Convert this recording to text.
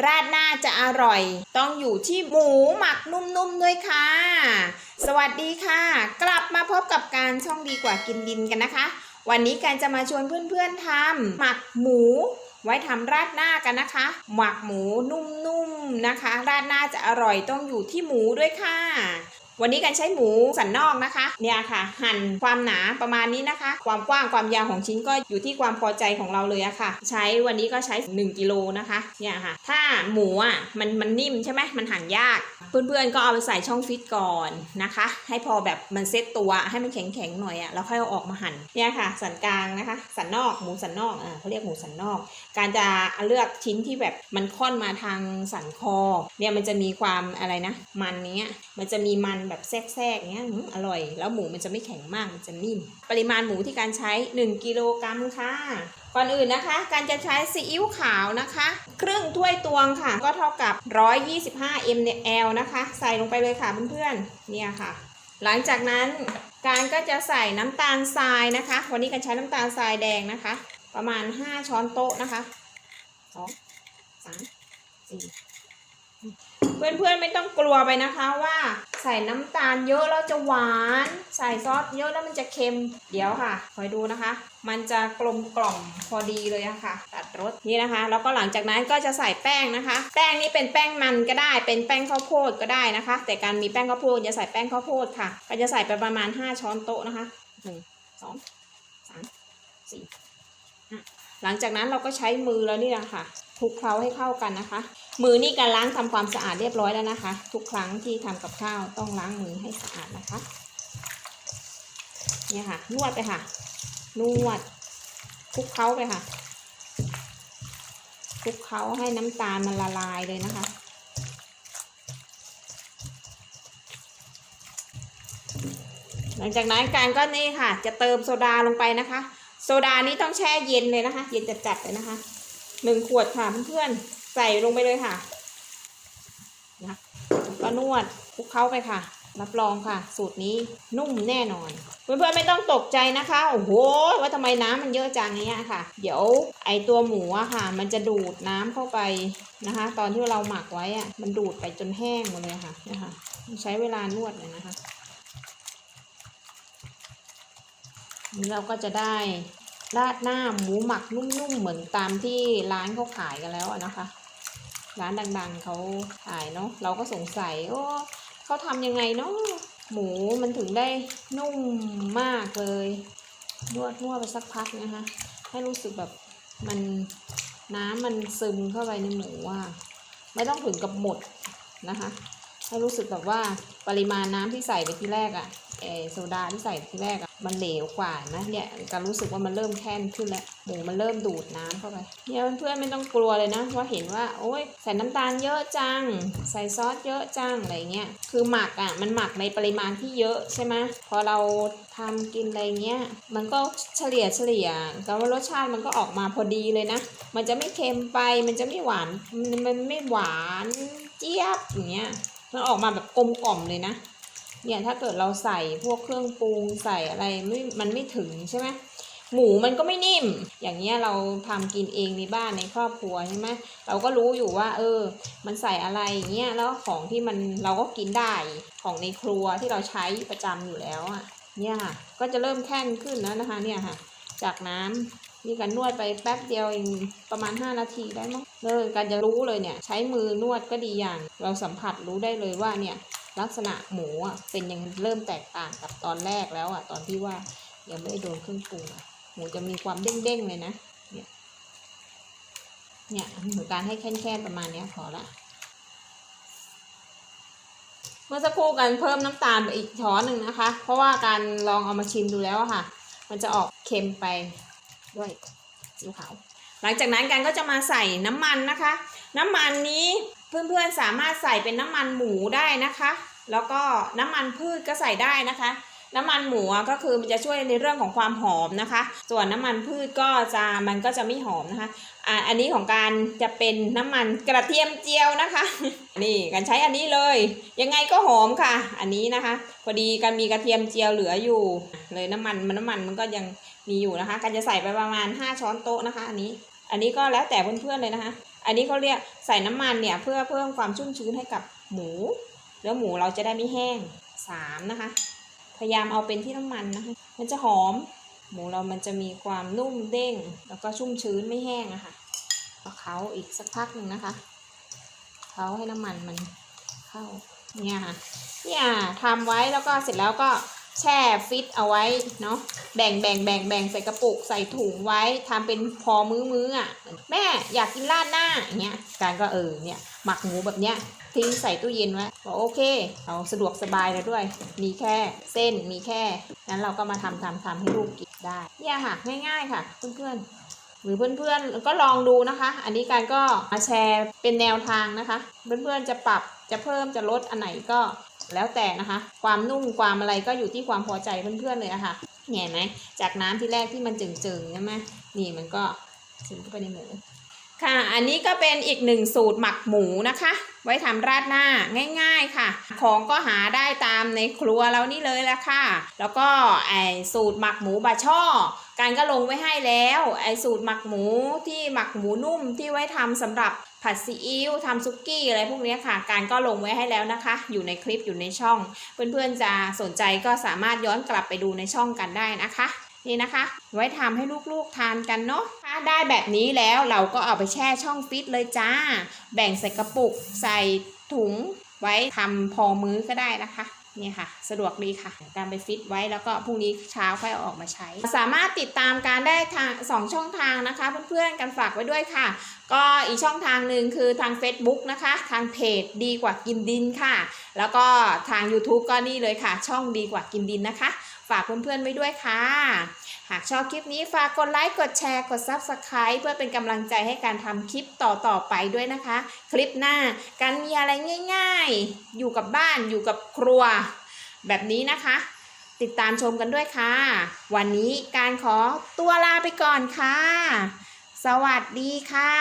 ราดหน้าจะอร่อยต้องอยู่ที่หมูหมักนุ่มๆด้วยค่ะสวัสดีค่ะกลับมาพบกับการช่องดีกว่ากินดินกันนะคะวันนี้การจะมาชวนเพื่อนๆทำหมักหมูไว้ทำราดหน้ากันนะคะหมักหมูนุ่มๆนะคะราดหน้าจะอร่อยต้องอยู่ที่หมูด้วยค่ะวันนี้การใช้หมูสันนอกนะคะเนี่ยค่ะหั่นความหนาประมาณนี้นะคะความกว้างความยาวของชิ้นก็อยู่ที่ความพอใจของเราเลยอะค่ะใช้วันนี้ก็ใช้1กิโลนะคะเนี่ยค่ะถ้าหมูอะมันนิ่มใช่ไหมมันหั่นยากเพื่อนๆก็เอาไปใส่ช่องฟิตก่อนนะคะให้พอแบบมันเซ็ตตัวให้มันแข็งๆหน่อยอะแล้วค่อยเอาออกมาหั่นเนี่ยค่ะสันกลางนะคะสันนอกหมูสันนอกเขาเรียกหมูสันนอกการจะเลือกชิ้นที่แบบมันค่อนมาทางสันคอเนี่ยมันจะมีความอะไรนะมันเนี้ยมันจะมีมันแบบแทรกๆเนี้ยอร่อยแล้วหมูมันจะไม่แข็งมากมันจะนิ่มปริมาณหมูที่การใช้1กิโลกรัมค่ะก่อนอื่นนะคะการจะใช้ซีอิ๊วขาวนะคะครึ่งถ้วยตวงค่ะก็เท่ากับ125 ml นะคะใส่ลงไปเลยค่ะเพื่อนๆเนี่ยค่ะหลังจากนั้นการก็จะใส่น้ำตาลทรายนะคะวันนี้การใช้น้ำตาลทรายแดงนะคะประมาณ5ช้อนโต๊ะนะคะ2 3 4เพื่อนๆไม่ต้องกลัวไปนะคะว่าใส่น้ำตาลเยอะแล้วจะหวานใส่ซอสเยอะแล้วมันจะเค็มเดี๋ยวค่ะคอยดูนะคะมันจะกลมกล่อมพอดีเลยอะค่ะตัดรสนี่นะคะแล้วก็หลังจากนั้นก็จะใส่แป้งนะคะแป้งนี้เป็นแป้งมันก็ได้เป็นแป้งข้าวโพดก็ได้นะคะแต่การมีแป้งข้าวโพดจะใส่แป้งข้าวโพดค่ะก็จะใส่ไปประมาณ5ช้อนโต๊ะนะคะ1 2 3 4 5หลังจากนั้นเราก็ใช้มือแล้วนี่นะคะคลุกเคล้าให้เข้ากันนะคะมือนี่การล้างทำความสะอาดเรียบร้อยแล้วนะคะทุกครั้งที่ทำกับข้าวต้องล้างมือให้สะอาดนะคะเนี่ยค่ะนวดไปค่ะนวดคลุกเคล้าไปค่ะคลุกเคล้าให้น้ำตาลมันละลายเลยนะคะหลังจากนั้นการก็นี่ค่ะจะเติมโซดาลงไปนะคะโซดานี้ต้องแช่เย็นเลยนะคะเย็นจัดๆเลยนะคะ1 ขวดค่ะเพื่อนๆใส่ลงไปเลยค่ะนะก็นวดคลุกเคล้าไปค่ะรับรองค่ะสูตรนี้นุ่มแน่นอนเพื่อนๆไม่ต้องตกใจนะคะโอ้โหว่าทำไมน้ำมันเยอะจังเนี้ยค่ะเดี๋ยวไอตัวหมูอะค่ะมันจะดูดน้ำเข้าไปนะคะตอนที่เราหมักไว้อะมันดูดไปจนแห้งหมดเลยค่ะนะคะใช้เวลานวดเลยนะคะนี่เราก็จะได้ราดหน้าหมูหมักนุ่มๆเหมือนตามที่ร้านเขาขายกันแล้วนะคะร้านดังๆเขาขายเนาะเราก็สงสัยโอ้เขาทำยังไงเนาะหมูมันถึงได้นุ่มมากเลยนวดไปสักพักนะคะให้รู้สึกแบบมันน้ำมันซึมเข้าไปในหมูว่าไม่ต้องถึงกับหมดนะคะให้รู้สึกแบบว่าปริมาณน้ำที่ใส่ไปที่แรกอะโซดาที่ใส่ทีแรกอะมันเหลวกว่านะเนี่ยการรู้สึกว่ามันเริ่มแค่นขึ้นแล้วหมูมันเริ่มดูดน้ำเข้าไปเนี่ยเพื่อนๆไม่ต้องกลัวเลยนะว่าเห็นว่าโอ๊ยใส่น้ำตาลเยอะจังใส่ซอสเยอะจังอะไรเงี้ยคือหมักอะมันหมักในปริมาณที่เยอะใช่ไหมพอเราทำกินอะไรเงี้ยมันก็เฉลี่ยกับว่ารสชาติมันก็ออกมาพอดีเลยนะมันจะไม่เค็มไปมันจะไม่หวานมันไม่หวานเจี๊ยบอย่างเงี้ยมันออกมาแบบกลมกล่อมเลยนะเนี่ยถ้าเกิดเราใส่พวกเครื่องปรุงใส่อะไรมันไม่ถึงใช่ไหมหมูมันก็ไม่นิ่มอย่างเงี้ยเราทำกินเองในบ้านในครอบครัวใช่ไหมเราก็รู้อยู่ว่ามันใส่อะไรเงี้ยแล้วของที่มันเราก็กินได้ของในครัวที่เราใช้ประจำอยู่แล้วอ่ะเนี่ยค่ะก็จะเริ่มแค่นขึ้นแล้วนะคะเนี่ยค่ะจากน้ำนี่กันนวดไปแป๊บเดียวเองประมาณ5 นาทีได้มั้งการจะรู้เลยเนี่ยใช้มือนวดก็ดีอย่างเราสัมผัสรู้ได้เลยว่าเนี่ยลักษณะหมูอ่ะเป็นยังเริ่มแตกต่างกับตอนแรกแล้วอ่ะตอนที่ว่ายังไม่ได้โดนเครื่องปรุงหมูจะมีความเด้งๆเลยนะเนี่ยเหมือนการให้แค่นๆประมาณนี้พอละเมื่อสักครู่กันเพิ่มน้ำตาลไปอีกช้อนหนึ่งนะคะเพราะว่าการลองเอามาชิมดูแล้วค่ะมันจะออกเค็มไปด้วยซีอิ๊วขาวหลังจากนั้นกันก็จะมาใส่น้ำมันนะคะน้ำมันนี้เพื่อนๆสามารถใส่เป็นน้ำมันหมูได้นะคะแล้วก็น้ำมันพืชก็ใส่ได้นะคะน้ำมันหมูก็คือมันจะช่วยในเรื่องของความหอมนะคะส่วนน้ำมันพืชมันก็จะไม่หอมนะคะอันนี้ของการจะเป็นน้ำมันกระเทียมเจียวนะคะนี่การใช้อันนี้เลยยังไงก็หอมค่ะอันนี้นะคะพอดีการมีกระเทียมเจียวเหลืออยู่เลยน้ำมันมันก็ยังมีอยู่นะคะการจะใส่ไปประมาณ5 ช้อนโต๊ะนะคะอันนี้ก็แล้วแต่เพื่อนๆเลยนะคะ อันนี้เขาเรียกใส่น้ำมันเนี่ยเพื่อเพิ่มความชุ่มชื้นให้กับหมูเนื้อหมูเราจะได้ไม่แห้ง3นะคะพยายามเอาเป็นที่น้ำมันนะคะมันจะหอมหมูเรามันจะมีความนุ่มเด้งแล้วก็ชุ่มชื้นไม่แห้งอะค่ะเขาอีกสักพักหนึ่งนะคะเขาให้น้ำมันมันเข้าเนี่ยค่ะเนี่ยทำไว้แล้วก็เสร็จแล้วก็แช่ฟิตเอาไว้เนาะแบ่งใส่กระปุกใส่ถุงไว้ทำเป็นพอมื้ออ่ะแม่อยากกินราดหน้าอย่างเงี้ยการก็เนี่ยหมักหมูแบบเนี้ยทิ้งใส่ตู้เย็นไว้โอเคเอาสะดวกสบายเลยด้วยมีแค่เส้นมีแค่นั้นเราก็มาทำให้ลูกกินได้เนี่ยค่ะง่ายๆค่ะเพื่อนๆหรือเพื่อนๆก็ลองดูนะคะอันนี้การก็มาแชร์เป็นแนวทางนะคะเพื่อนๆจะปรับจะเพิ่มจะลดอันไหนก็แล้วแต่นะคะความนุ่มความอะไรก็อยู่ที่ความพอใจเพื่อนๆเลยนะคะเห็นไหมจากน้ำที่แรกที่มันจึงๆใช่ไหมนี่มันก็ซึมเข้าไปในหมูค่ะอันนี้ก็เป็นอีกหนึ่งสูตรหมักหมูนะคะไว้ทำราดหน้าง่ายๆค่ะของก็หาได้ตามในครัวเรานี่เลยแหละค่ะแล้วก็สูตรหมักหมูบาช่อการก็ลงไว้ให้แล้วสูตรหมักหมูที่หมักหมูนุ่มที่ไว้ทำสำหรับผัดซีอิ๊วทำซุกี้อะไรพวกนี้ค่ะการก็ลงไว้ให้แล้วนะคะอยู่ในคลิปอยู่ในช่องเพื่อนๆจะสนใจก็สามารถย้อนกลับไปดูในช่องกันได้นะคะนี่นะคะไว้ทำให้ลูกๆทานกันเนาะถ้าได้แบบนี้แล้วเราก็เอาไปแช่ช่องฟิตเลยจ้าแบ่งใส่กระปุกใส่ถุงไว้ทำพอมื้อก็ได้นะคะนี่ค่ะสะดวกดีค่ะการไปฟิตไว้แล้วก็พรุ่งนี้เช้าค่อยเอาออกมาใช้สามารถติดตามการได้ทาง2ช่องทางนะคะเพื่อนๆกันฝากไว้ด้วยค่ะก็อีกช่องทางหนึ่งคือทาง Facebook นะคะทางเพจดีกว่ากินดินค่ะแล้วก็ทาง YouTube ก็นี่เลยค่ะช่องดีกว่ากินดินนะคะฝากเพื่อนๆไว้ด้วยค่ะหากชอบคลิปนี้ฝากกดไลค์กดแชร์กด Subscribe เพื่อเป็นกำลังใจให้การทำคลิปต่อไปด้วยนะคะคลิปหน้าการมีอะไรง่ายๆอยู่กับบ้านอยู่กับครัวแบบนี้นะคะติดตามชมกันด้วยค่ะวันนี้การขอตัวลาไปก่อนค่ะสวัสดีค่ะ